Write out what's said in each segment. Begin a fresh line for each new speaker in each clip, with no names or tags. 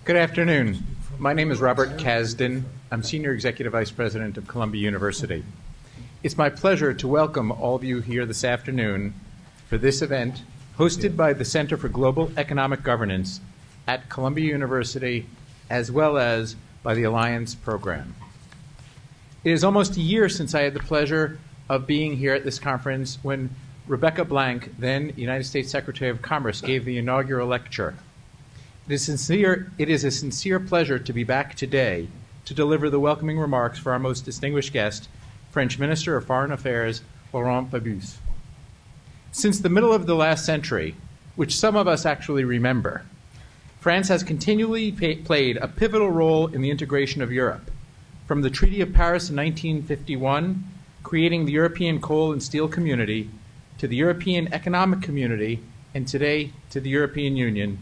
Good afternoon. My name is Robert Kasdan. I'm Senior Executive Vice President of Columbia University. It's my pleasure to welcome all of you here this afternoon for this event hosted by the Center for Global Economic Governance at Columbia University, as well as by the Alliance Program. It is almost a year since I had the pleasure of being here at this conference when Rebecca Blank, then United States Secretary of Commerce, gave the inaugural lecture. It is a sincere pleasure to be back today to deliver the welcoming remarks for our most distinguished guest, French Minister of Foreign Affairs, Laurent Fabius. Since the middle of the last century, which some of us actually remember, France has continually played a pivotal role in the integration of Europe, from the Treaty of Paris in 1951, creating the European Coal and Steel Community, to the European Economic Community, and today to the European Union.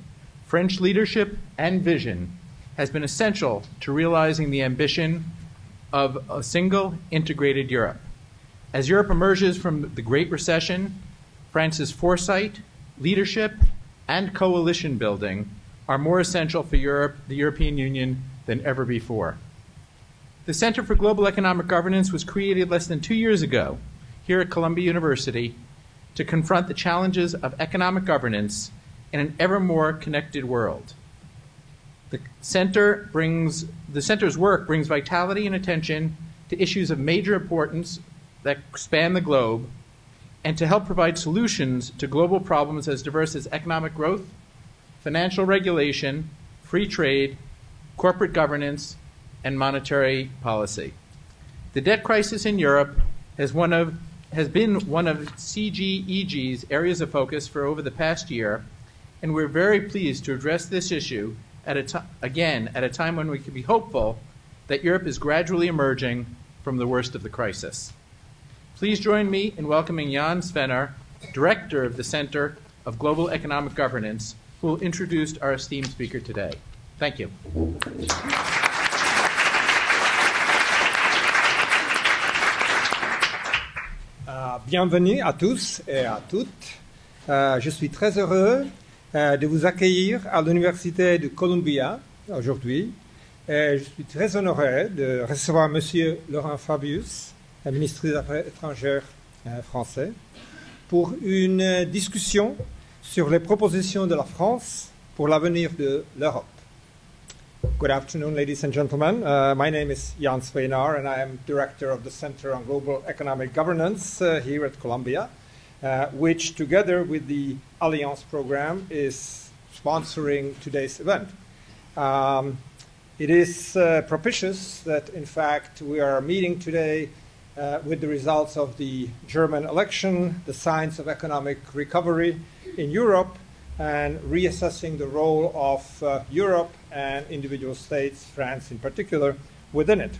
French leadership and vision has been essential to realizing the ambition of a single integrated Europe. As Europe emerges from the Great Recession, France's foresight, leadership, and coalition building are more essential for Europe, the European Union, than ever before. The Center for Global Economic Governance was created less than 2 years ago here at Columbia University to confront the challenges of economic governance in an ever more connected world. The center's work brings vitality and attention to issues of major importance that span the globe, and to help provide solutions to global problems as diverse as economic growth, financial regulation, free trade, corporate governance, and monetary policy. The debt crisis in Europe has been one of CGEG's areas of focus for over the past year, and we're very pleased to address this issue at a time when we can be hopeful that Europe is gradually emerging from the worst of the crisis. Please join me in welcoming Jan Svejnar, Director of the Center of Global Economic Governance, who will introduce our esteemed speaker today. Thank you.
Bienvenue à tous et à toutes. Je suis très heureux de vous accueillir à l'Université de Columbia aujourd'hui. Je suis très honoré de recevoir M. Laurent Fabius, ministre des Affaires étrangères français, pour une discussion sur les propositions de la France pour l'avenir de l'Europe. Good afternoon, ladies and gentlemen. My name is Jan Svejnar, and I am Director of the Center on Global Economic Governance here at Columbia, which, together with the Alliance Program, is sponsoring today's event. It is propitious that, in fact, we are meeting today with the results of the German election, the signs of economic recovery in Europe, and reassessing the role of Europe and individual states, France in particular, within it.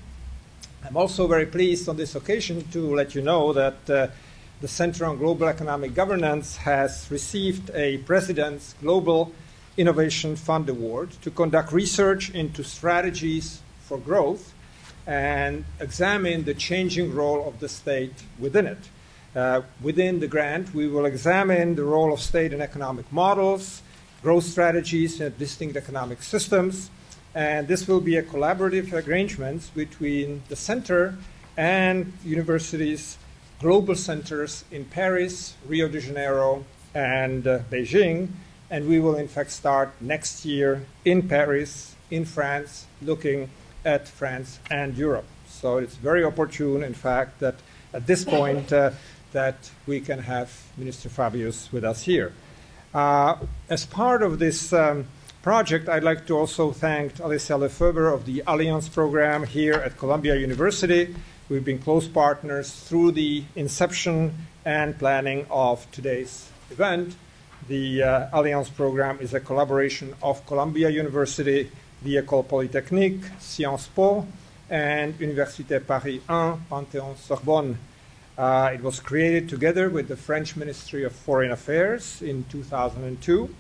I'm also very pleased on this occasion to let you know that the Center on Global Economic Governance has received a President's Global Innovation Fund Award to conduct research into strategies for growth and examine the changing role of the state within it. Within the grant, we will examine the role of state in economic models, growth strategies in distinct economic systems, and this will be a collaborative arrangement between the center and universities, global centers in Paris, Rio de Janeiro, and Beijing, and we will in fact start next year in Paris, in France, looking at France and Europe. So it's very opportune, in fact, that at this point that we can have Minister Fabius with us here. As part of this project, I'd like to also thank Alessia Lefebvre of the Alliance Program here at Columbia University. We've been close partners through the inception and planning of today's event. The Alliance Program is a collaboration of Columbia University, the École Polytechnique, Sciences Po, and Université Paris 1, Panthéon-Sorbonne. It was created together with the French Ministry of Foreign Affairs in 2002.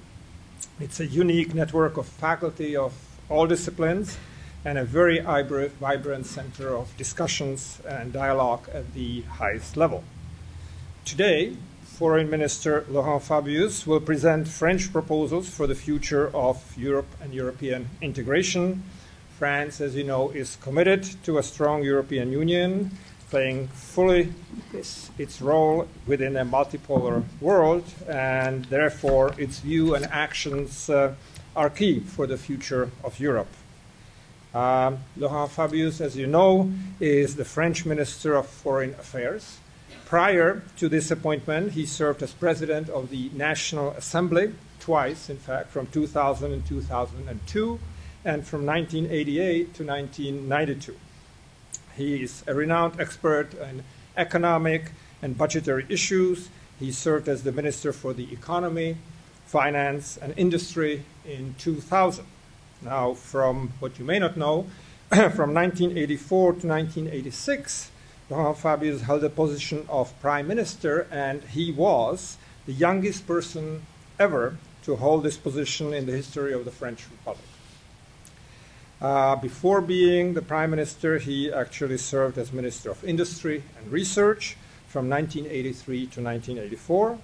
It's a unique network of faculty of all disciplines and a very vibrant center of discussions and dialogue at the highest level. Today, Foreign Minister Laurent Fabius will present French proposals for the future of Europe and European integration. France, as you know, is committed to a strong European Union, playing fully its role within a multipolar world, and therefore its view and actions are key for the future of Europe. Laurent Fabius, as you know, is the French Minister of Foreign Affairs. Prior to this appointment, he served as President of the National Assembly, twice, in fact, from 2000 and 2002, and from 1988 to 1992. He is a renowned expert in economic and budgetary issues. He served as the Minister for the Economy, Finance, and Industry in 2000. Now, from what you may not know, from 1984 to 1986, Laurent Fabius held the position of Prime Minister, and he was the youngest person ever to hold this position in the history of the French Republic. Before being the Prime Minister, he actually served as Minister of Industry and Research from 1983 to 1984,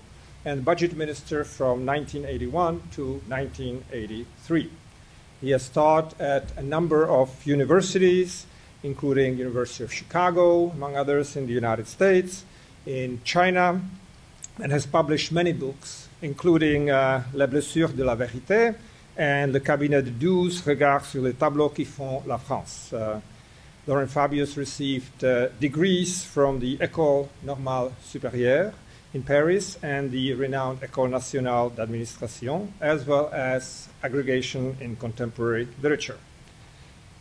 and Budget Minister from 1981 to 1983. He has taught at a number of universities, including University of Chicago, among others, in the United States, in China, and has published many books, including Les blessures de la vérité and Le cabinet de 12 regards sur les tableaux qui font la France. Laurent Fabius received degrees from the École Normale Supérieure in Paris and the renowned École Nationale d'Administration, as well as aggregation in contemporary literature.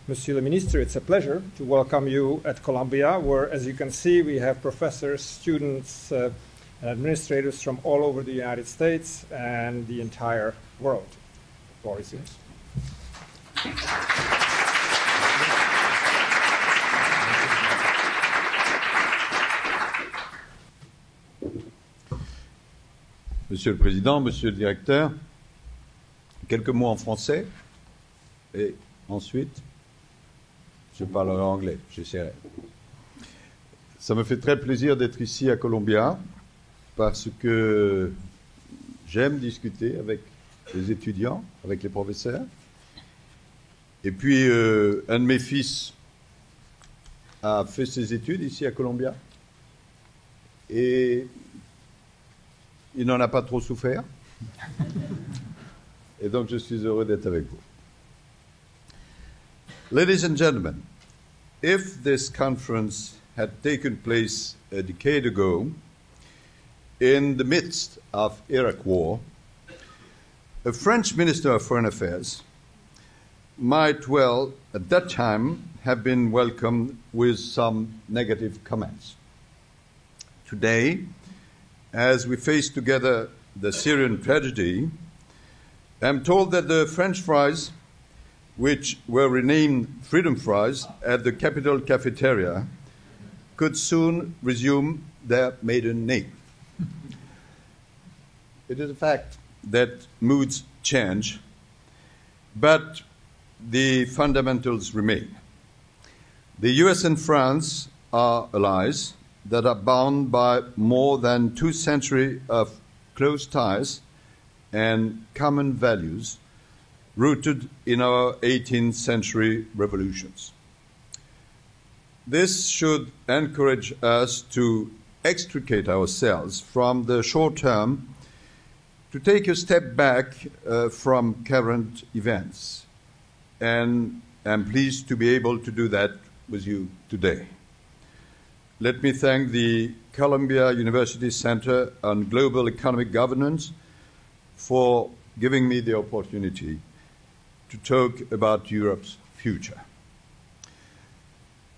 Monsieur le Ministre, it's a pleasure to welcome you at Columbia, where, as you can see, we have professors, students, and administrators from all over the United States and the entire world. The floor is yours.
Monsieur le Président, Monsieur le Directeur, quelques mots en français et ensuite je parlerai anglais, j'essaierai. Ça me fait très plaisir d'être ici à Columbia parce que j'aime discuter avec les étudiants, avec les professeurs. Et puis, un de mes fils a fait ses études ici à Columbia et il n'en a pas trop souffert. Et donc, je suis heureux d'être avec vous. Ladies and gentlemen, if this conference had taken place a decade ago, in the midst of Iraq war, a French Minister of Foreign Affairs might well, at that time, have been welcomed with some negative comments. Today, as we face together the Syrian tragedy, I'm told that the French fries, which were renamed Freedom Fries at the Capitol cafeteria, could soon resume their maiden name. It is a fact that moods change, but the fundamentals remain. The US and France are allies that are bound by more than 2 centuries of close ties and common values rooted in our 18th century revolutions. This should encourage us to extricate ourselves from the short term, to take a step back from current events. And I'm pleased to be able to do that with you today. Let me thank the Columbia University Center on Global Economic Governance for giving me the opportunity to talk about Europe's future.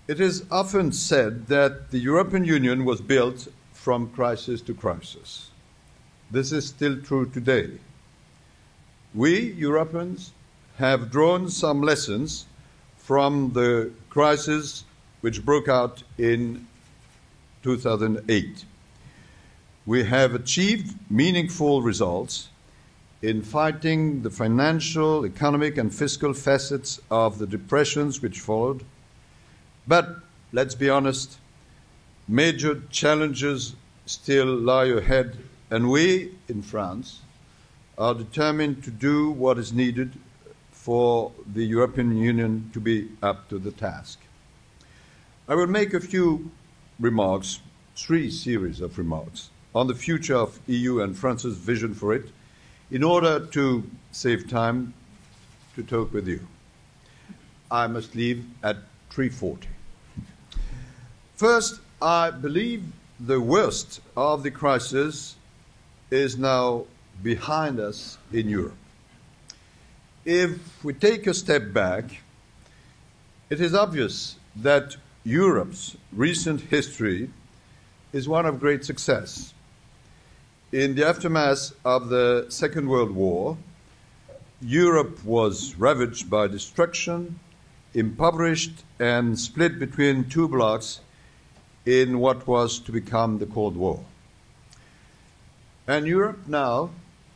It is often said that the European Union was built from crisis to crisis. This is still true today. We, Europeans, have drawn some lessons from the crisis which broke out in 2008. We have achieved meaningful results in fighting the financial, economic, and fiscal facets of the depressions which followed. But let's be honest, major challenges still lie ahead and we in France are determined to do what is needed for the European Union to be up to the task. I will make a few remarks, three series of remarks, on the future of EU and France's vision for it, in order to save time to talk with you. I must leave at 3:40. First, I believe the worst of the crisis is now behind us in Europe. If we take a step back, it is obvious that Europe's recent history is one of great success. In the aftermath of the Second World War, Europe was ravaged by destruction, impoverished, and split between two blocs in what was to become the Cold War. And Europe now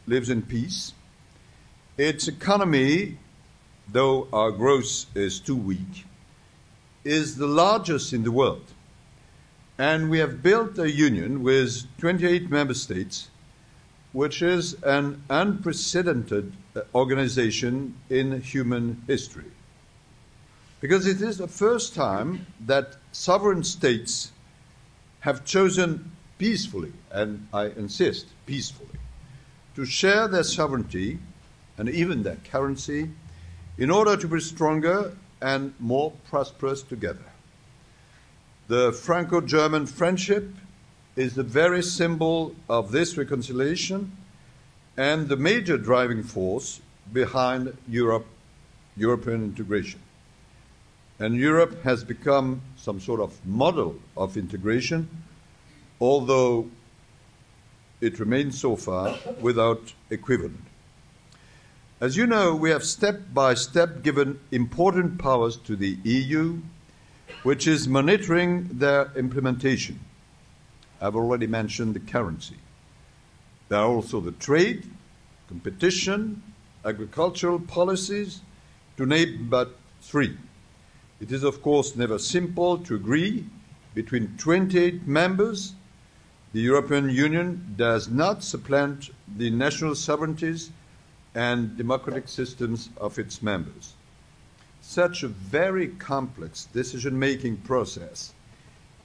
lives in peace. Its economy, though our growth is too weak, is the largest in the world. And we have built a union with 28 member states, which is an unprecedented organization in human history. Because it is the first time that sovereign states have chosen peacefully, and I insist, peacefully, to share their sovereignty and even their currency in order to be stronger and more prosperous together. The Franco-German friendship is the very symbol of this reconciliation and the major driving force behind European integration. And Europe has become some sort of model of integration, although it remains so far without equivalent. As you know, we have step by step given important powers to the EU, which is monitoring their implementation. I've already mentioned the currency. There are also the trade, competition, agricultural policies, to name but three. It is, of course, never simple to agree between 28 members. The European Union does not supplant the national sovereignties and democratic systems of its members. Such a very complex decision-making process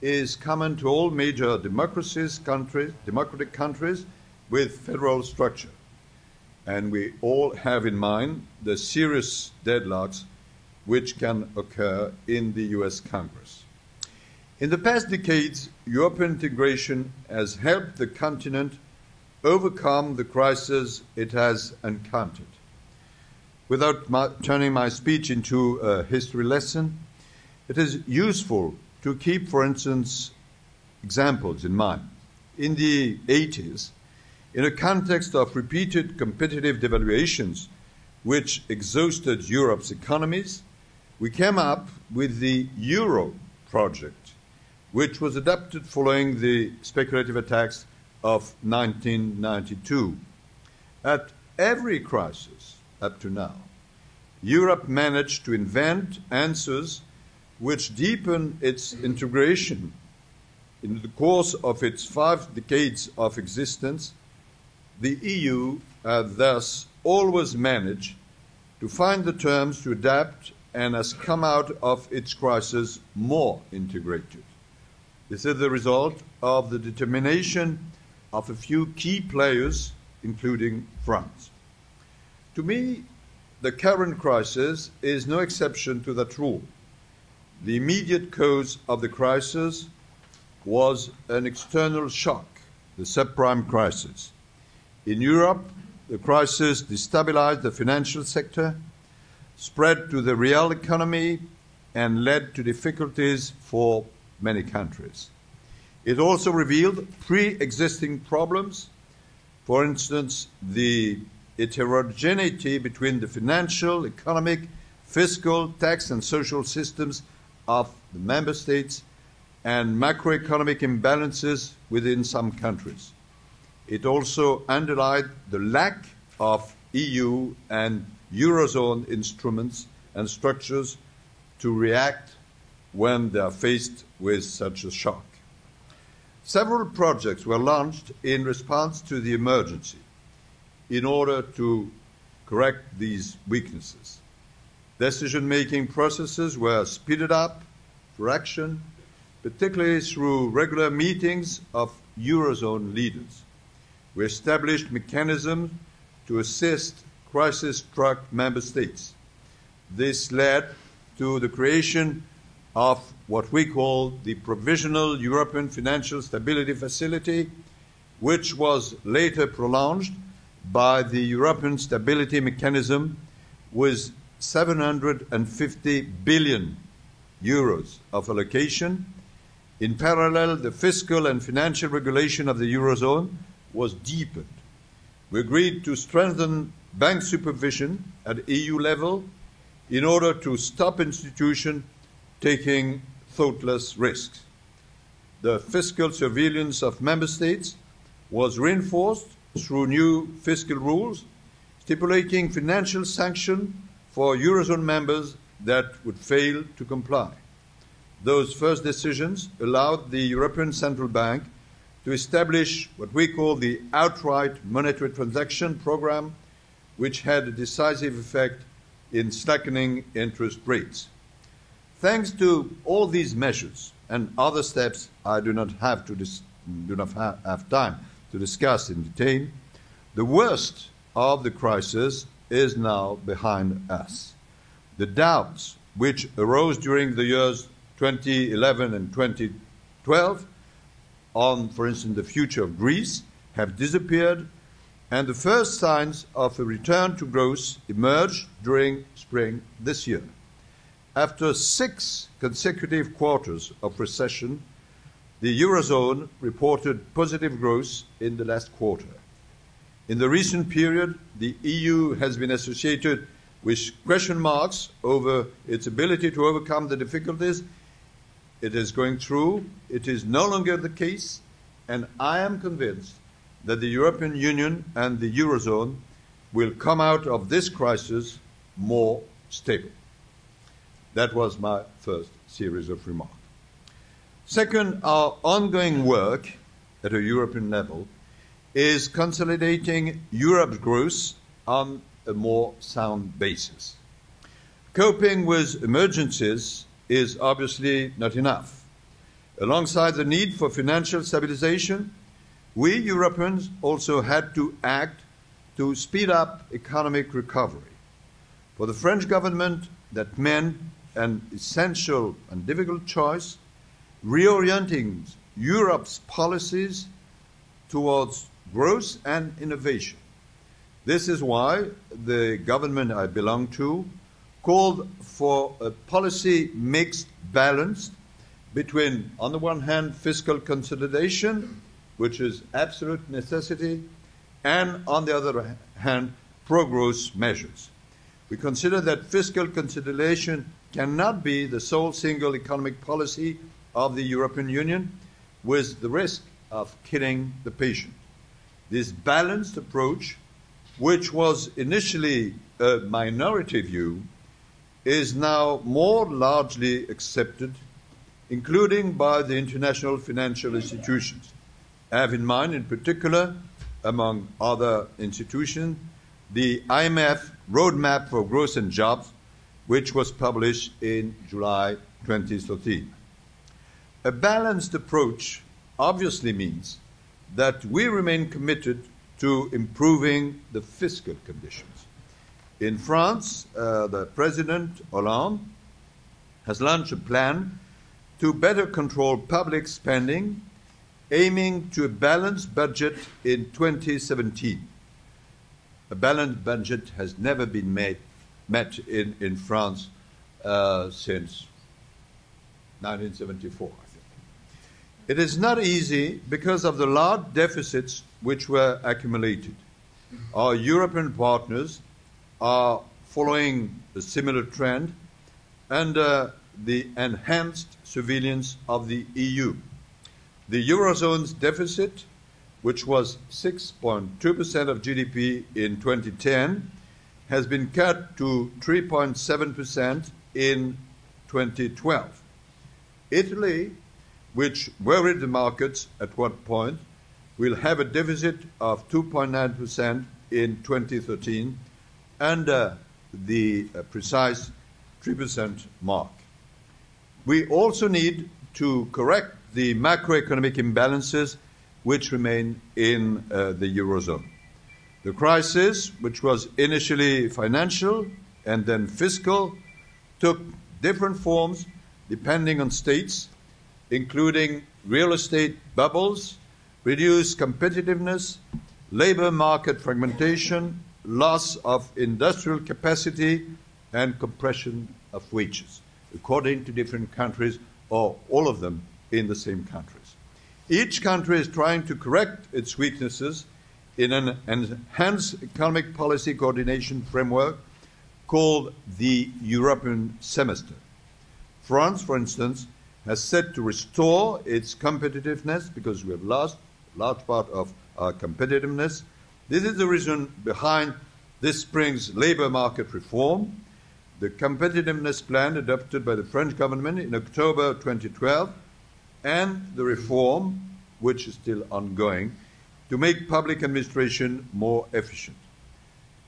is common to all major democratic countries with federal structure. And we all have in mind the serious deadlocks which can occur in the US Congress. In the past decades, European integration has helped the continent overcome the crisis it has encountered. Without turning my speech into a history lesson, it is useful to keep, for instance, examples in mind. In the 80s, in a context of repeated competitive devaluations which exhausted Europe's economies, we came up with the Euro project, which was adopted following the speculative attacks of 1992. At every crisis up to now, Europe managed to invent answers which deepen its integration. In the course of its 5 decades of existence, the EU has thus always managed to find the terms to adapt and has come out of its crisis more integrated. This is the result of the determination of a few key players, including France. To me, the current crisis is no exception to that rule. The immediate cause of the crisis was an external shock, the subprime crisis. In Europe, the crisis destabilized the financial sector, spread to the real economy, and led to difficulties for many countries. It also revealed pre-existing problems, for instance, the heterogeneity between the financial, economic, fiscal, tax, and social systems of the member states and macroeconomic imbalances within some countries. It also underlined the lack of EU and Eurozone instruments and structures to react when they are faced with such a shock. Several projects were launched in response to the emergency in order to correct these weaknesses. Decision-making processes were speeded up for action, particularly through regular meetings of Eurozone leaders. We established mechanisms to assist crisis-struck member states. This led to the creation of what we call the Provisional European Financial Stability Facility, which was later prolonged by the European Stability Mechanism with 750 billion euros of allocation. In parallel, the fiscal and financial regulation of the Eurozone was deepened. We agreed to strengthen bank supervision at EU level in order to stop institutions taking thoughtless risks. The fiscal surveillance of member states was reinforced through new fiscal rules, stipulating financial sanctions for Eurozone members that would fail to comply. Those first decisions allowed the European Central Bank to establish what we call the outright monetary transaction program, which had a decisive effect in slackening interest rates. Thanks to all these measures and other steps I do not have time to discuss in detail, the worst of the crisis is now behind us. The doubts which arose during the years 2011 and 2012 on, for instance, the future of Greece have disappeared, and the first signs of a return to growth emerged during spring this year. After 6 consecutive quarters of recession, the Eurozone reported positive growth in the last quarter. In the recent period, the EU has been associated with question marks over its ability to overcome the difficulties it is going through. It is no longer the case, and I am convinced that the European Union and the Eurozone will come out of this crisis more stable. That was my first series of remarks. Second, our ongoing work at a European level is consolidating Europe's growth on a more sound basis. Coping with emergencies is obviously not enough. Alongside the need for financial stabilization, we Europeans also had to act to speed up economic recovery. For the French government, that meant an essential and difficult choice, reorienting Europe's policies towards growth and innovation. This is why the government I belong to called for a policy mix balanced between, on the one hand, fiscal consolidation, which is absolute necessity, and on the other hand, pro-growth measures. We consider that fiscal consolidation cannot be the sole single economic policy of the European Union, with the risk of killing the patient. This balanced approach, which was initially a minority view, is now more largely accepted, including by the international financial institutions. I have in mind, in particular, among other institutions, the IMF Roadmap for Growth and Jobs, which was published in July 2013. A balanced approach obviously means that we remain committed to improving the fiscal conditions. In France, the President Hollande has launched a plan to better control public spending, aiming to a balanced budget in 2017. A balanced budget has never been met in France since 1974, I think. It is not easy because of the large deficits which were accumulated. Our European partners are following a similar trend under the enhanced surveillance of the EU. The Eurozone's deficit, which was 6.2% of GDP in 2010, has been cut to 3.7% in 2012. Italy, which worried the markets at one point, will have a deficit of 2.9% in 2013 under the precise 3% mark. We also need to correct the macroeconomic imbalances which remain in the Eurozone. The crisis, which was initially financial and then fiscal, took different forms depending on states, including real estate bubbles, reduced competitiveness, labor market fragmentation, loss of industrial capacity, and compression of wages, according to different countries, or all of them in the same countries. Each country is trying to correct its weaknesses in an enhanced economic policy coordination framework called the European semester. France, for instance, has set to restore its competitiveness because we have lost a large part of our competitiveness. This is the reason behind this spring's labour market reform, the competitiveness plan adopted by the French government in October 2012, and the reform, which is still ongoing, to make public administration more efficient.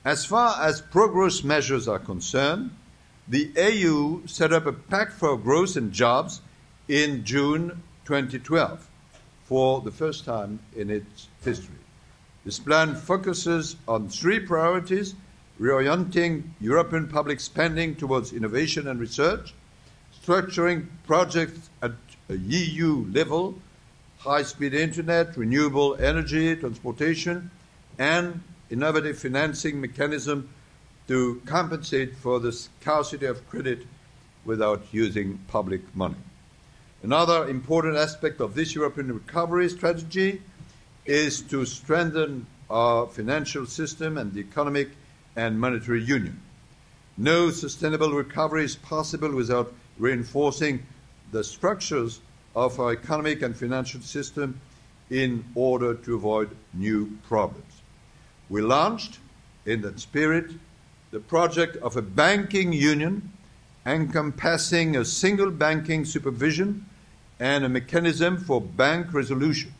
As far as progress measures are concerned, the EU set up a Pact for Growth and Jobs in June 2012 for the first time in its history. This plan focuses on three priorities: reorienting European public spending towards innovation and research, structuring projects at a EU level, high-speed internet, renewable energy, transportation, and innovative financing mechanism to compensate for the scarcity of credit without using public money. Another important aspect of this European recovery strategy is to strengthen our financial system and the economic and monetary union. No sustainable recovery is possible without reinforcing the structures of our economic and financial system in order to avoid new problems. We launched, in that spirit, the project of a banking union encompassing a single banking supervision and a mechanism for bank resolution.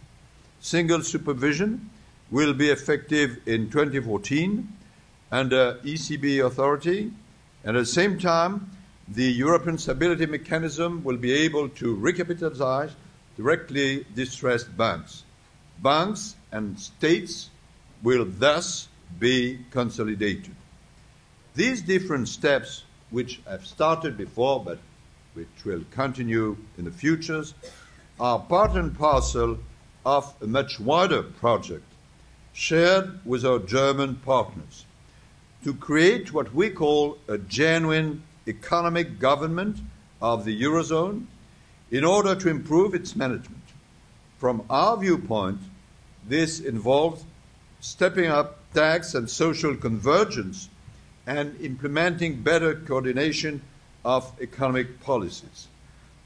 Single supervision will be effective in 2014 under ECB authority, and at the same time, the European Stability Mechanism will be able to recapitalize directly distressed banks. Banks and states will thus be consolidated. These different steps, which have started before but which will continue in the future, are part and parcel of a much wider project shared with our German partners to create what we call a genuine economic government of the Eurozone in order to improve its management. From our viewpoint, this involves stepping up tax and social convergence and implementing better coordination of economic policies.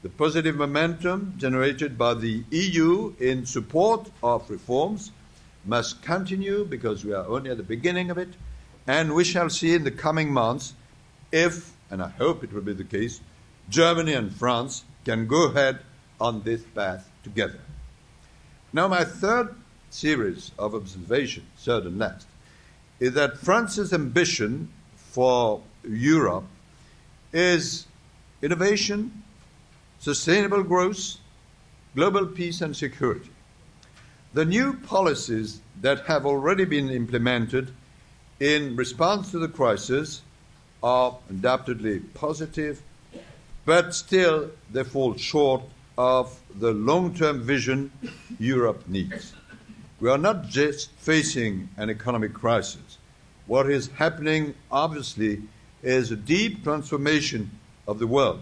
The positive momentum generated by the EU in support of reforms must continue because we are only at the beginning of it, and we shall see in the coming months if, and I hope it will be the case, Germany and France can go ahead on this path together. Now, my third series of observations, third and last, is that France's ambition for Europe is innovation, sustainable growth, global peace and security. The new policies that have already been implemented in response to the crisis are undoubtedly positive, but still they fall short of the long-term vision Europe needs. We are not just facing an economic crisis. What is happening, obviously, is a deep transformation of the world.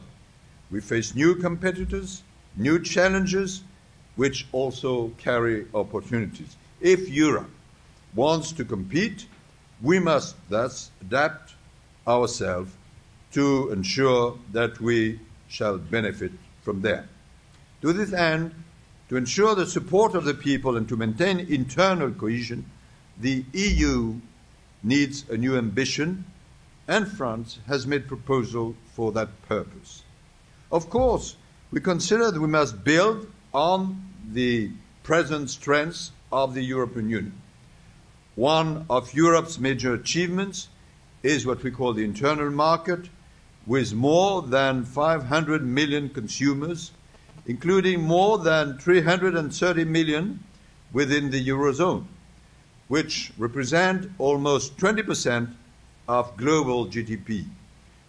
We face new competitors, new challenges, which also carry opportunities. If Europe wants to compete, we must thus adapt ourselves to ensure that we shall benefit from them. To this end, to ensure the support of the people and to maintain internal cohesion, the EU needs a new ambition, and France has made proposals for that purpose. Of course, we consider that we must build on the present strengths of the European Union. One of Europe's major achievements is what we call the internal market, with more than 500 million consumers, including more than 330 million within the Eurozone, which represent almost 20% of global GDP.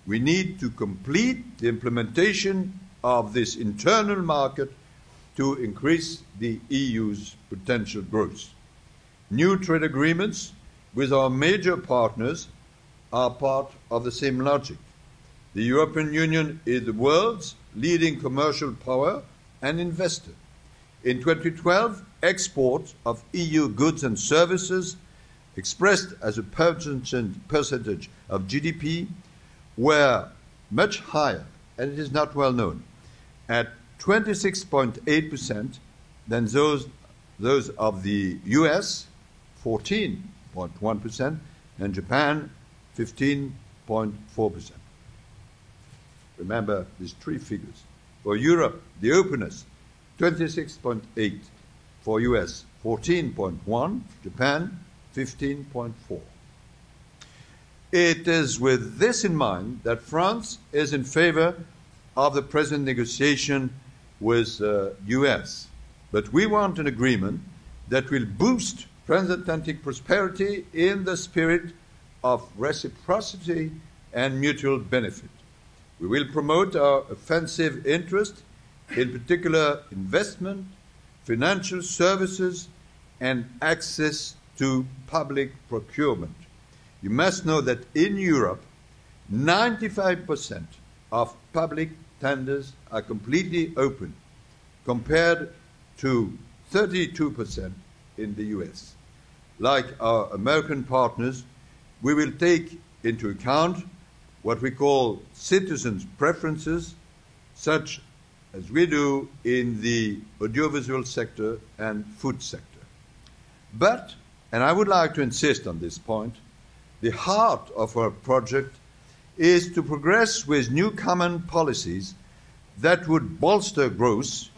We need to complete the implementation of this internal market to increase the EU's potential growth. New trade agreements with our major partners are part of the same logic. The European Union is the world's leading commercial power and investor. In 2012, exports of EU goods and services, expressed as a percentage of GDP, were much higher, and it is not well known, at 26.8% than those of the US, 14.1%, and Japan, 15.4%. Remember these three figures. For Europe, the openness, 26.8. For US, 14.1. Japan, 15.4. It is with this in mind that France is in favor of the present negotiation with US. But we want an agreement that will boost transatlantic prosperity in the spirit of reciprocity and mutual benefit. We will promote our offensive interest, in particular investment, financial services, and access to public procurement. You must know that in Europe, 95% of public tenders are completely open, compared to 32% in the US. Like our American partners, we will take into account what we call citizens' preferences, such as we do in the audiovisual sector and food sector. But, and I would like to insist on this point, the heart of our project is to progress with new common policies that would bolster growth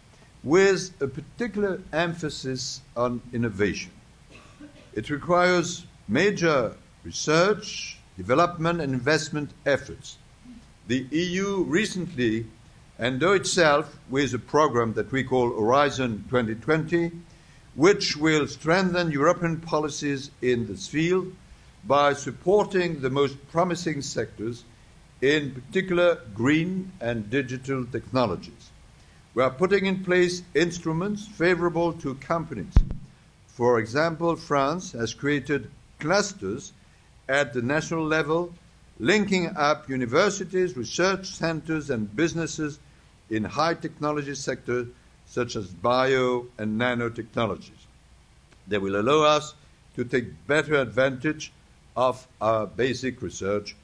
with a particular emphasis on innovation. It requires major research, development and investment efforts. The EU recently endowed itself with a program that we call Horizon 2020, which will strengthen European policies in this field by supporting the most promising sectors, in particular green and digital technologies. We are putting in place instruments favorable to companies. For example, France has created clusters at the national level, linking up universities, research centers, and businesses in high technology sectors such as bio and nanotechnologies. They will allow us to take better advantage of our basic research,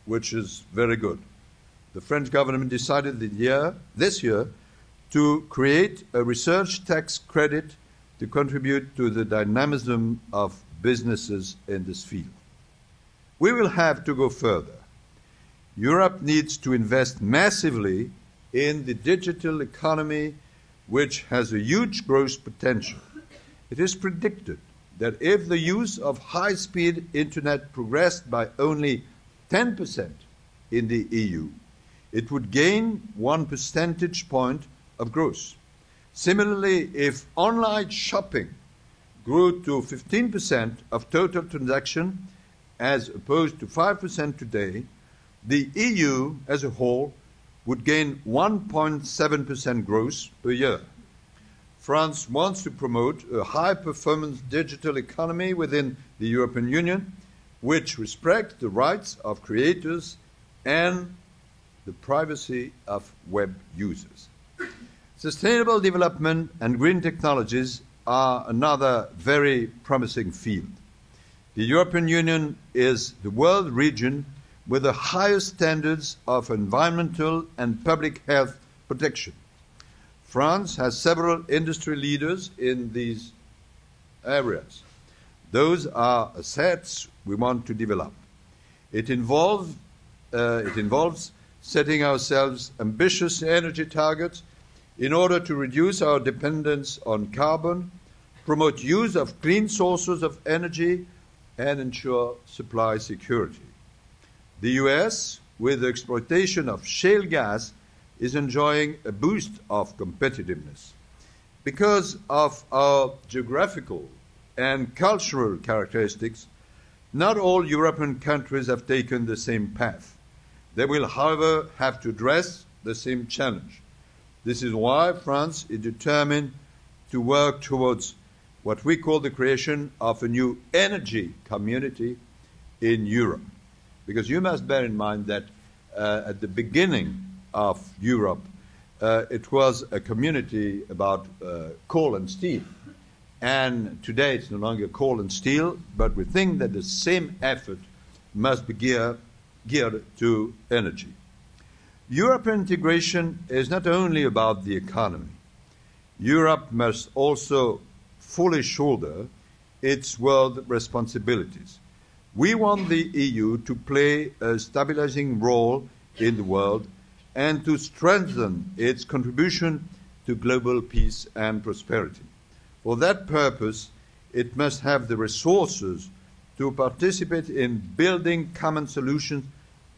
which is very good. The French government decided this year to create a research tax credit to contribute to the dynamism of businesses in this field. We will have to go further. Europe needs to invest massively in the digital economy, which has a huge growth potential. It is predicted that if the use of high-speed internet progressed by only 10% in the EU, it would gain 1 percentage point of growth. Similarly, if online shopping grew to 15% of total transactions as opposed to 5% today, the EU as a whole would gain 1.7% growth per year. France wants to promote a high-performance digital economy within the European Union, which respects the rights of creators and the privacy of web users. Sustainable development and green technologies are another very promising field. The European Union is the world region with the highest standards of environmental and public health protection. France has several industry leaders in these areas. Those are assets we want to develop. It involves setting ourselves ambitious energy targets in order to reduce our dependence on carbon, promote use of clean sources of energy, and ensure supply security. The US, with the exploitation of shale gas, is enjoying a boost of competitiveness. Because of our geographical and cultural characteristics, not all European countries have taken the same path. They will, however, have to address the same challenge. This is why France is determined to work towards what we call the creation of a new energy community in Europe. Because you must bear in mind that at the beginning of Europe, it was a community about coal and steel. And today it's no longer coal and steel, but we think that the same effort must be geared to energy. European integration is not only about the economy. Europe must also fully shoulder its world responsibilities. We want the EU to play a stabilizing role in the world and to strengthen its contribution to global peace and prosperity. For that purpose, it must have the resources to participate in building common solutions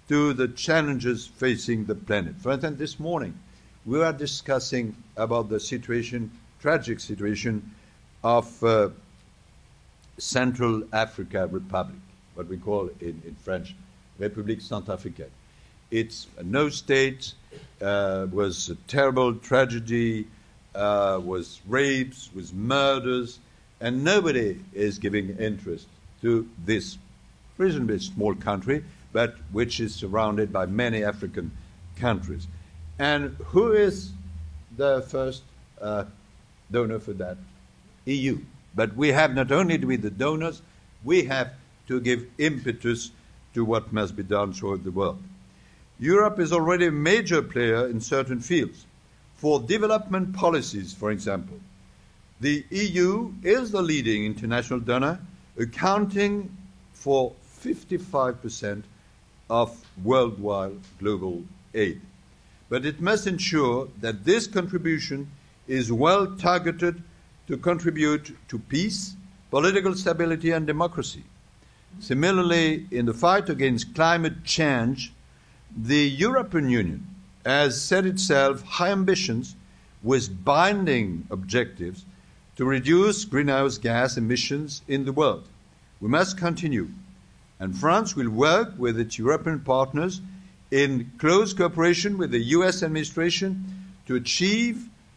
to the challenges facing the planet. For instance, this morning, we were discussing about the situation, tragic situation of Central Africa Republic, what we call in French, République Centrafricaine. It's no state, was a terrible tragedy, was rapes, was murders, and nobody is giving interest to this reasonably small country, but which is surrounded by many African countries. And who is the first donor for that? EU. But we have not only to be the donors, we have to give impetus to what must be done throughout the world. Europe is already a major player in certain fields. For development policies, for example, the EU is the leading international donor, accounting for 55% of worldwide global aid. But it must ensure that this contribution is well targeted to contribute to peace, political stability, and democracy. Similarly, in the fight against climate change, the European Union has set itself high ambitions with binding objectives to reduce greenhouse gas emissions in the world. We must continue, and France will work with its European partners in close cooperation with the US administration to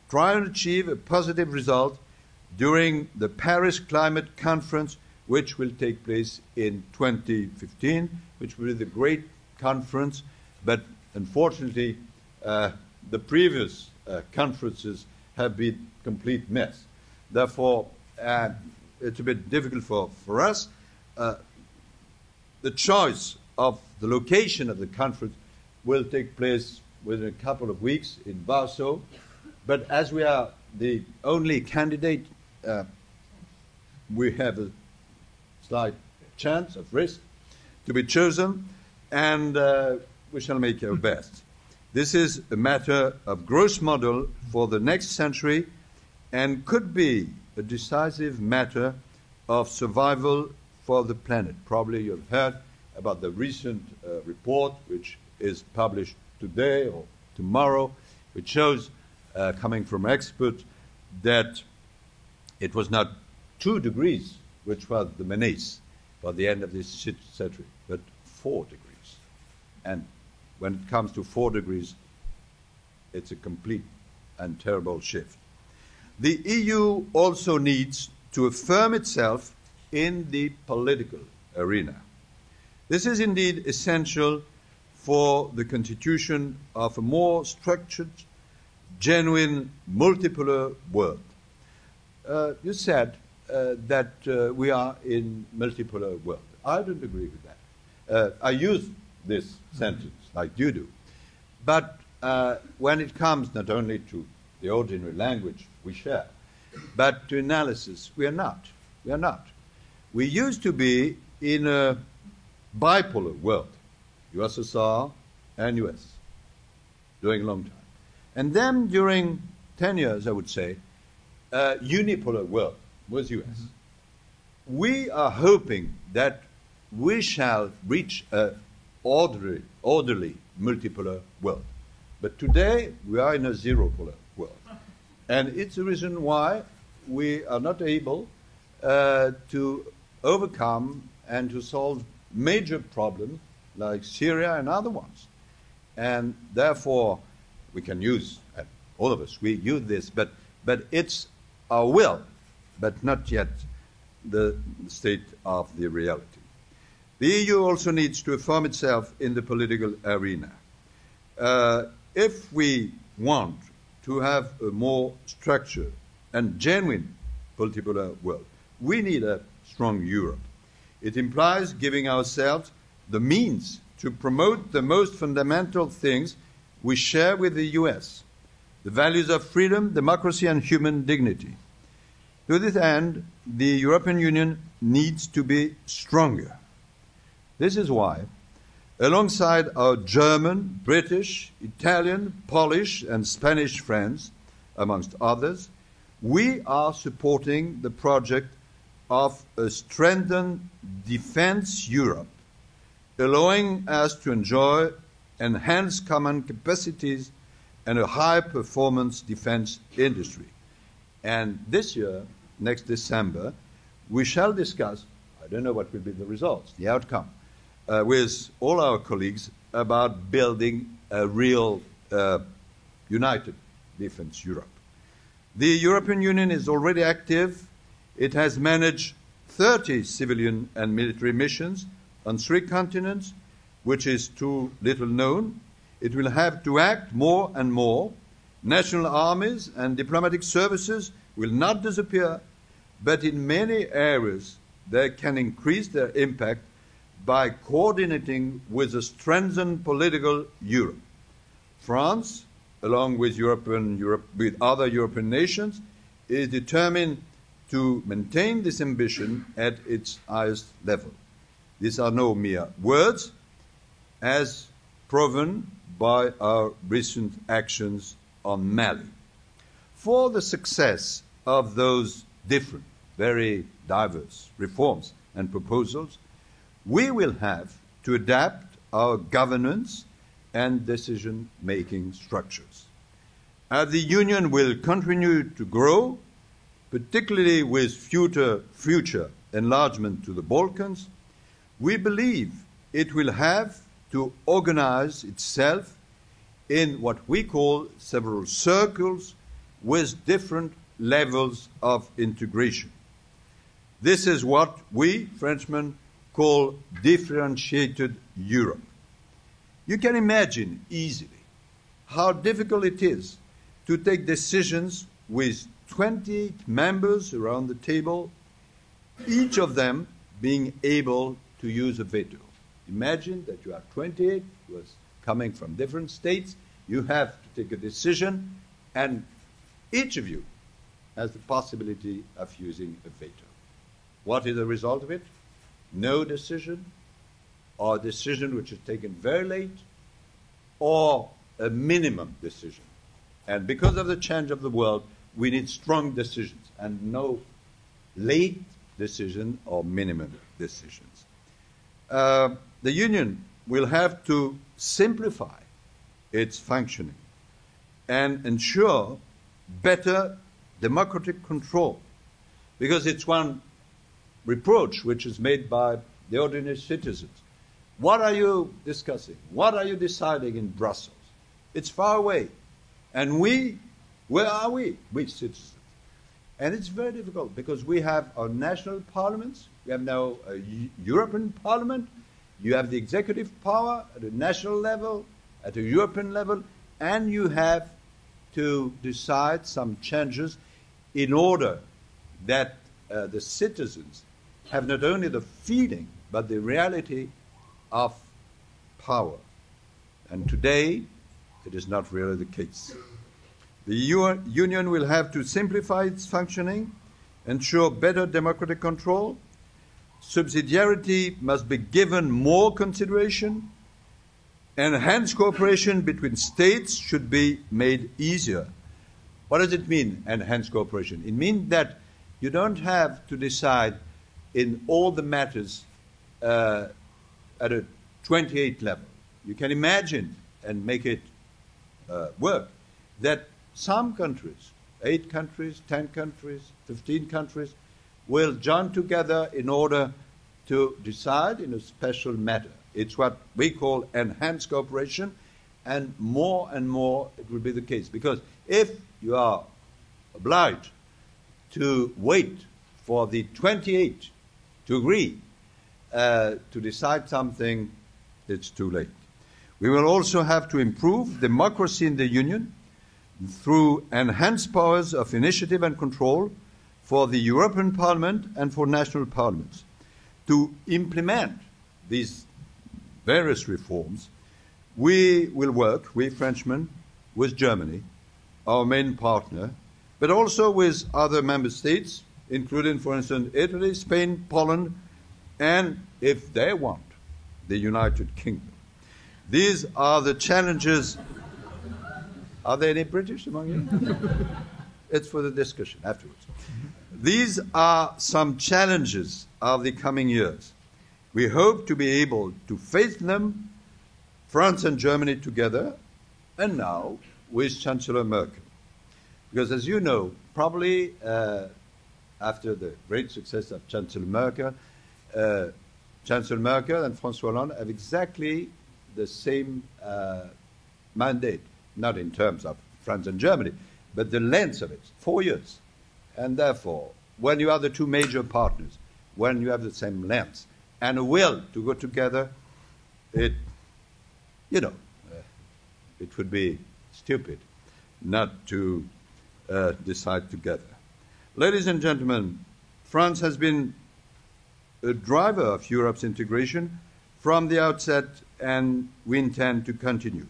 try and achieve a positive result during the Paris Climate Conference, which will take place in 2015, which will be the great conference, but unfortunately the previous conferences have been a complete mess. Therefore, it's a bit difficult for us. The choice of the location of the conference will take place within a couple of weeks in Warsaw, but as we are the only candidate, we have a slight chance of risk to be chosen, and we shall make our best. This is a matter of growth model for the next century and could be a decisive matter of survival for the planet. Probably you've heard about the recent report, which is published today or tomorrow, which shows, coming from experts, that it was not 2 degrees, which was the menace for the end of this century, but 4 degrees. And when it comes to 4 degrees, it's a complete and terrible shift. The EU also needs to affirm itself in the political arena. This is indeed essential for the constitution of a more structured, genuine, multipolar world. You said that we are in multipolar world. I don't agree with that. I use this sentence like you do. But when it comes not only to the ordinary language we share, but to analysis, we are not. We are not. We used to be in a bipolar world, USSR and US, during a long time. And then during 10 years, I would say, unipolar world was US. Mm-hmm. We are hoping that we shall reach an orderly multipolar world. But today, we are in a zero-polar world. And it's the reason why we are not able to overcome and to solve major problems like Syria and other ones. And therefore, we can use, all of us, we use this, but it's our will, but not yet the state of the reality. The EU also needs to affirm itself in the political arena. If we want to have a more structured and genuine multipolar world, we need a strong Europe. It implies giving ourselves the means to promote the most fundamental things we share with the US, the values of freedom, democracy, and human dignity. To this end, the European Union needs to be stronger. This is why, alongside our German, British, Italian, Polish, and Spanish friends, amongst others, we are supporting the project of a strengthened defense Europe, allowing us to enjoy enhanced common capacities and a high-performance defense industry. And this year, next December, we shall discuss, I don't know what will be the results, the outcome, with all our colleagues about building a real united defense Europe. The European Union is already active. It has managed 30 civilian and military missions on 3 continents, which is too little known. It will have to act more and more. National armies and diplomatic services will not disappear, but in many areas they can increase their impact by coordinating with a strengthened political Europe. France, along with with other European nations, is determined to maintain this ambition at its highest level. These are no mere words, as proven by our recent actions on Mali. For the success of those different, very diverse reforms and proposals, we will have to adapt our governance and decision-making structures. As the Union will continue to grow, particularly with future enlargement to the Balkans, we believe it will have to organize itself in what we call several circles with different levels of integration. This is what we, Frenchmen, call differentiated Europe. You can imagine easily how difficult it is to take decisions with 28 members around the table, each of them being able to use a veto. Imagine that you have 28 who are coming from different states. You have to take a decision, and each of you has the possibility of using a veto. What is the result of it? No decision, or a decision which is taken very late, or a minimum decision. And because of the change of the world, we need strong decisions and no late decision or minimum decisions. The Union will have to simplify its functioning and ensure better democratic control, because it's one reproach which is made by the ordinary citizens. What are you discussing? What are you deciding in Brussels? It's far away. And we, where are we? We citizens. And it's very difficult because we have our national parliaments. We have now a European Parliament. You have the executive power at a national level, at a European level, and you have to decide some changes in order that the citizens have not only the feeling but the reality of power. And today, it is not really the case. The Union will have to simplify its functioning, ensure better democratic control. Subsidiarity must be given more consideration. Enhanced cooperation between states should be made easier. What does it mean, enhanced cooperation? It means that you don't have to decide in all the matters at a 28 level. You can imagine and make it work that some countries, 8 countries, 10 countries, 15 countries, will join together in order to decide in a special matter. It's what we call enhanced cooperation, and more it will be the case. Because if you are obliged to wait for the 28 to agree to decide something, it's too late. We will also have to improve democracy in the Union through enhanced powers of initiative and control for the European Parliament and for national parliaments. To implement these various reforms, we will work, we Frenchmen, with Germany, our main partner, but also with other member states, including, for instance, Italy, Spain, Poland, and, if they want, the United Kingdom. These are the challenges. Are there any British among you? It's for the discussion afterwards. These are some challenges of the coming years. We hope to be able to face them, France and Germany together, and now with Chancellor Merkel. Because as you know, probably after the great success of Chancellor Merkel and François Hollande have exactly the same mandate, not in terms of France and Germany, but the length of it, 4 years. And therefore, when you are the two major partners, when you have the same length and a will to go together, it would be stupid not to decide together. Ladies and gentlemen, France has been a driver of Europe's integration from the outset, and we intend to continue.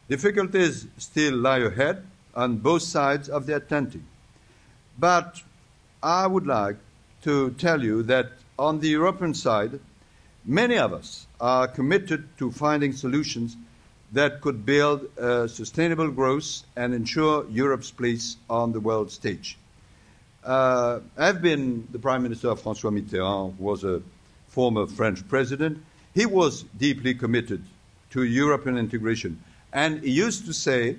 Difficulties still lie ahead on both sides of the Atlantic. But I would like to tell you that on the European side, many of us are committed to finding solutions that could build sustainable growth and ensure Europe's place on the world stage. I've been the Prime Minister of François Mitterrand, who was a former French president. He was deeply committed to European integration. And he used to say,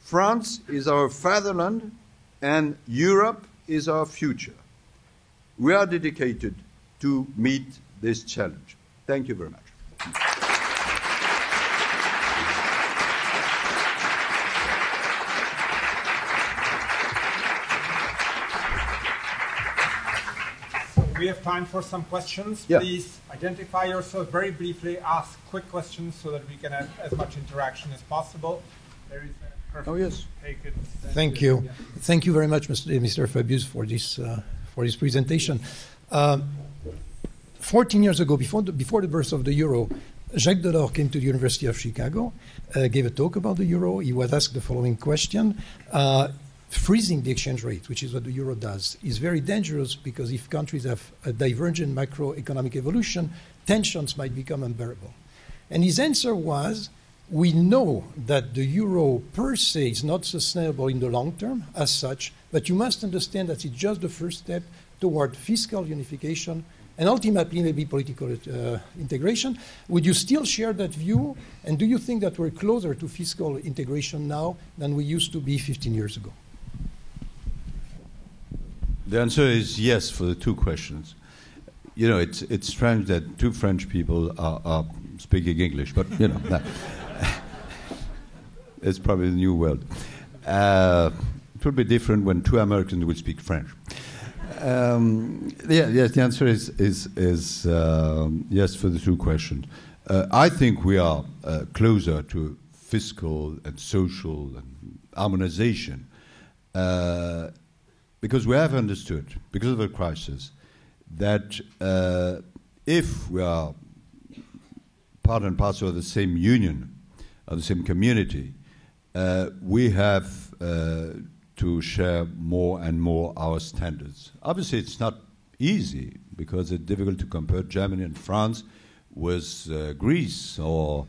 France is our fatherland and Europe is our future. We are dedicated to meet this challenge. Thank you very much.
We have time for some questions.
Yeah.
Please identify yourself very briefly, ask quick questions so that we can have as much interaction as possible. There is a perfect.
Oh, yes.
Take it.
Thank you.
Yeah.
Thank you very much, Mr. Fabius, for this presentation. 14 years ago, before the birth of the euro, Jacques Delors came to the University of Chicago, gave a talk about the euro. He was asked the following question. Freezing the exchange rate, which is what the euro does, is very dangerous because if countries have a divergent macroeconomic evolution, tensions might become unbearable. And his answer was, we know that the euro per se is not sustainable in the long term as such, but you must understand that it's just the first step toward fiscal unification and ultimately maybe political integration. Would you still share that view? And do you think that we're closer to fiscal integration now than we used to be 15 years ago?
The answer is yes for the two questions. You know, it's strange that two French people are speaking English, but, you know, it's probably the new world. It would be different when two Americans would speak French. Yes, the answer is yes for the two questions. I think we are closer to fiscal and social and harmonization because we have understood, because of the crisis, that if we are part and parcel of the same union, of the same community, we have to share more and more our standards. Obviously, it's not easy because it's difficult to compare Germany and France with Greece or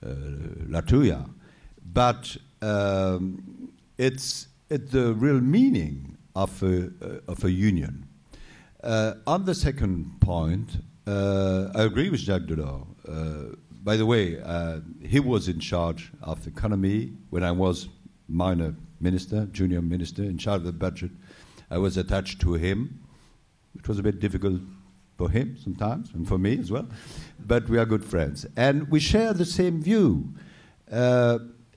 Latvia. But it's the real meaning of a union. On the second point, I agree with Jacques Delors. By the way, he was in charge of the economy when I was minor minister, junior minister, in charge of the budget. I was attached to him. It was a bit difficult for him sometimes, and for me as well. But we are good friends. And we share the same view.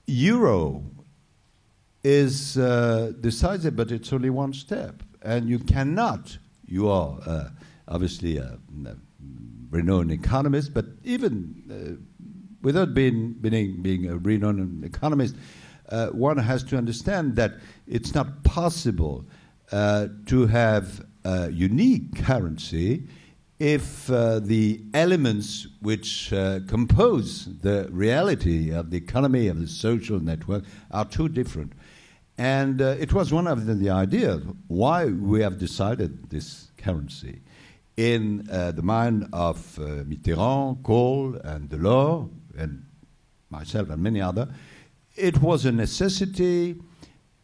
Euro is decisive, but it's only one step. And you are obviously a renowned economist, but even without being a renowned economist, one has to understand that it's not possible to have a unique currency if the elements which compose the reality of the economy, of the social network, are too different. And it was one of the ideas why we have decided this currency. In the mind of Mitterrand, Kohl, and Delors, and myself and many others, it was a necessity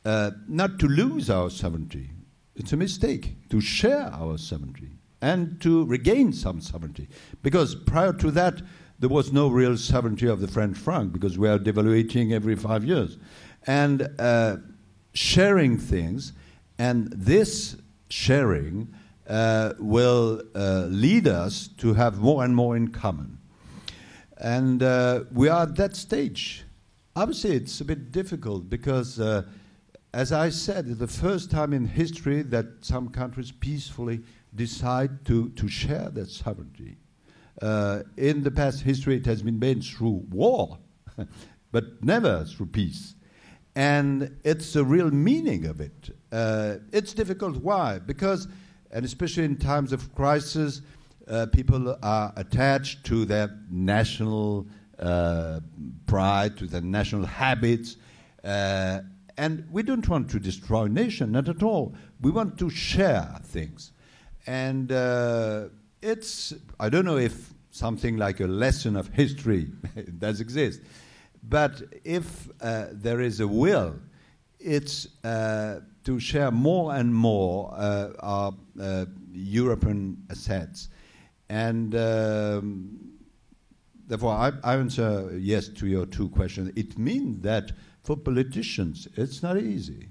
not to lose our sovereignty. It's a mistake to share our sovereignty and to regain some sovereignty. Because prior to that, there was no real sovereignty of the French franc because we are devaluating every 5 years. And sharing things, and this sharing will lead us to have more and more in common. And we are at that stage. Obviously, it's a bit difficult because, as I said, it's the first time in history that some countries peacefully decide to share their sovereignty. In the past history, it has been made through war, but never through peace. And it's the real meaning of it. It's difficult. Why? Because, and especially in times of crisis, people are attached to their national pride, to their national habits. And we don't want to destroy a nation, not at all. We want to share things. And it's, I don't know if something like a lesson of history does exist. But if there is a will, it's to share more and more our European assets. And therefore, I answer yes to your two questions. It means that for politicians, it's not easy.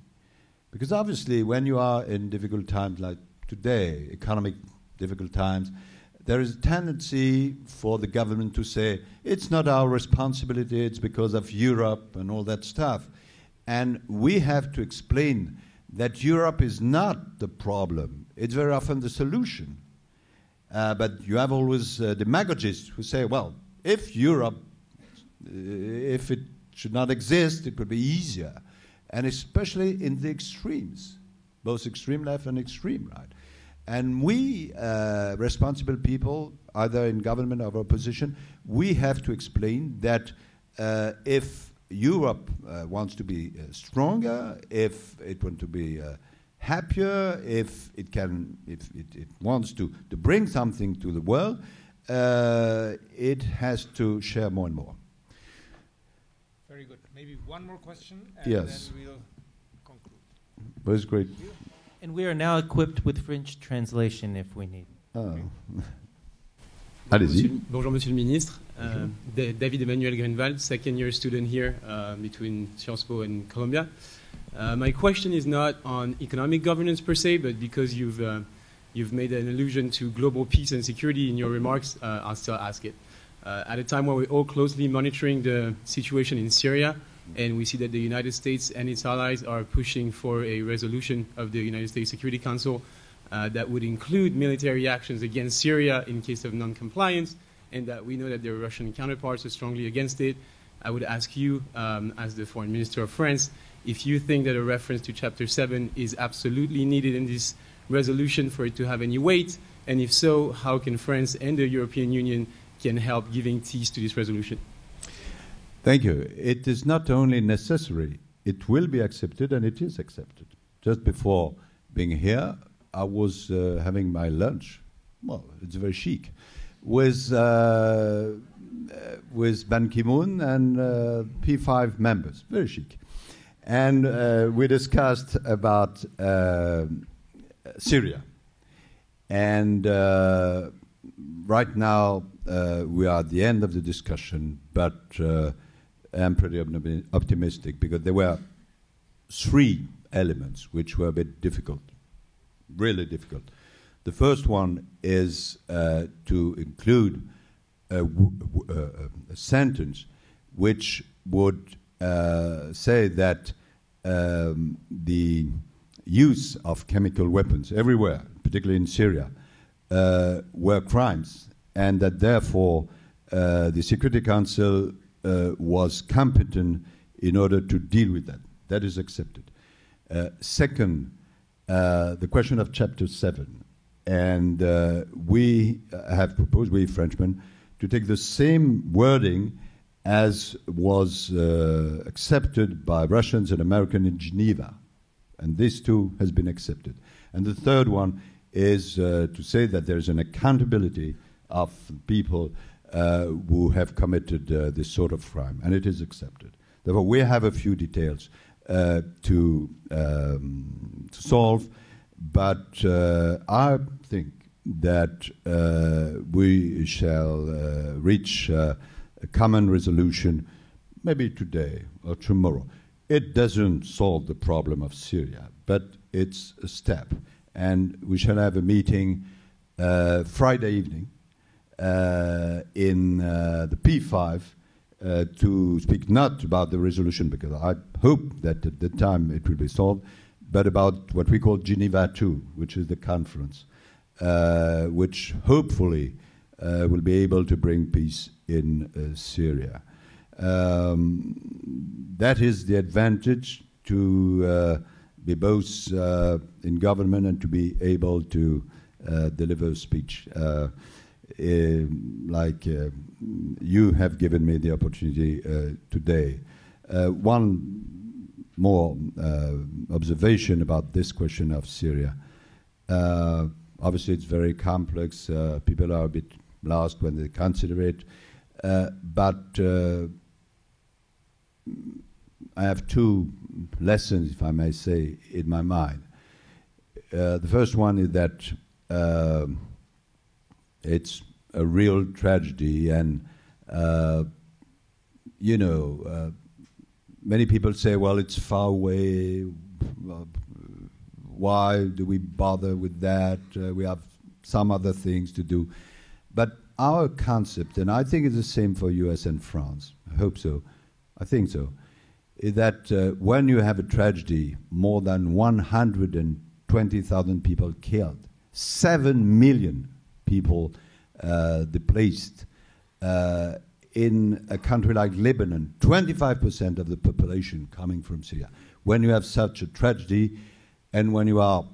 Because obviously, when you are in difficult times like today, economic difficult times, there is a tendency for the government to say, it's not our responsibility, it's because of Europe and all that stuff. And we have to explain that Europe is not the problem. It's very often the solution. But you have always demagogists who say, well, if Europe, if it should not exist, it would be easier. And especially in the extremes, both extreme left and extreme right. And we, responsible people, either in government or opposition, we have to explain that if Europe wants to be stronger, if it wants to be happier, if it wants to bring something to the world, it has to share more and more.
Very good. Maybe one more question, and
yes.
then we'll conclude.
That's great.
And we are now equipped with French translation if we need.
Oh. Allez-y.
Bonjour, Monsieur le Ministre. David Emmanuel Greenwald, second year student here between Sciences Po and Columbia. My question is not on economic governance per se, but because you've made an allusion to global peace and security in your remarks, I'll still ask it. At a time where we're all closely monitoring the situation in Syria, and we see that the United States and its allies are pushing for a resolution of the United States Security Council that would include military actions against Syria in case of non-compliance, and that we know that their Russian counterparts are strongly against it. I would ask you, as the Foreign Minister of France, if you think that a reference to Chapter 7 is absolutely needed in this resolution for it to have any weight, and if so, how can France and the European Union can help giving teeth to this resolution?
Thank you. It is not only necessary, it will be accepted, and it is accepted. Just before being here, I was having my lunch. Well, it's very chic. With Ban Ki-moon and P5 members. Very chic. And we discussed about Syria. And right now, we are at the end of the discussion, but I'm pretty optimistic because there were three elements which were a bit difficult, really difficult. The first one is to include a sentence which would say that the use of chemical weapons everywhere, particularly in Syria, were crimes, and that therefore the Security Council was competent in order to deal with that. That is accepted. Second, the question of Chapter 7. And we have proposed, we Frenchmen, to take the same wording as was accepted by Russians and Americans in Geneva. And this too has been accepted. And the third one is to say that there is an accountability of people who have committed this sort of crime, and it is accepted. Therefore, we have a few details to solve, but I think that we shall reach a common resolution maybe today or tomorrow. It doesn't solve the problem of Syria, but it's a step. And we shall have a meeting Friday evening in the P5 to speak not about the resolution, because I hope that at the time it will be solved, but about what we call Geneva II, which is the conference, which hopefully will be able to bring peace in Syria. That is the advantage to be both in government and to be able to deliver a speech like you have given me the opportunity today. One more observation about this question of Syria. Obviously, it's very complex. People are a bit lost when they consider it. But I have two lessons, if I may say, in my mind. The first one is that it's a real tragedy, and many people say, well, it's far away. Why do we bother with that? We have some other things to do. But our concept, and I think it's the same for US and France, I hope so, I think so, is that when you have a tragedy, more than 120,000 people killed, 7 million people displaced, in a country like Lebanon, 25% of the population coming from Syria. When you have such a tragedy, and when you are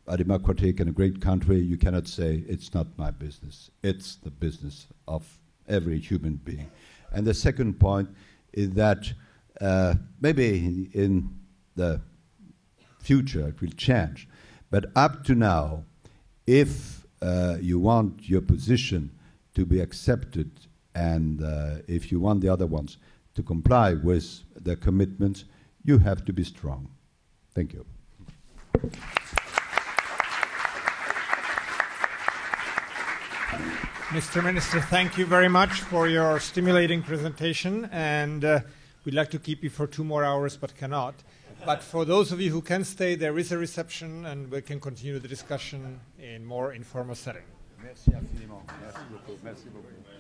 a democratic and a great country, you cannot say, it's not my business. It's the business of every human being. And the second point is that maybe in the future it will change, but up to now, if you want your position to be accepted, and if you want the other ones to comply with their commitments, you have to be strong. Thank you.
Mr. Minister, thank you very much for your stimulating presentation, and we'd like to keep you for 2 more hours, but cannot. But for those of you who can stay, there is a reception, and we can continue the discussion in more informal setting.
Merci infiniment. Merci beaucoup. Merci beaucoup.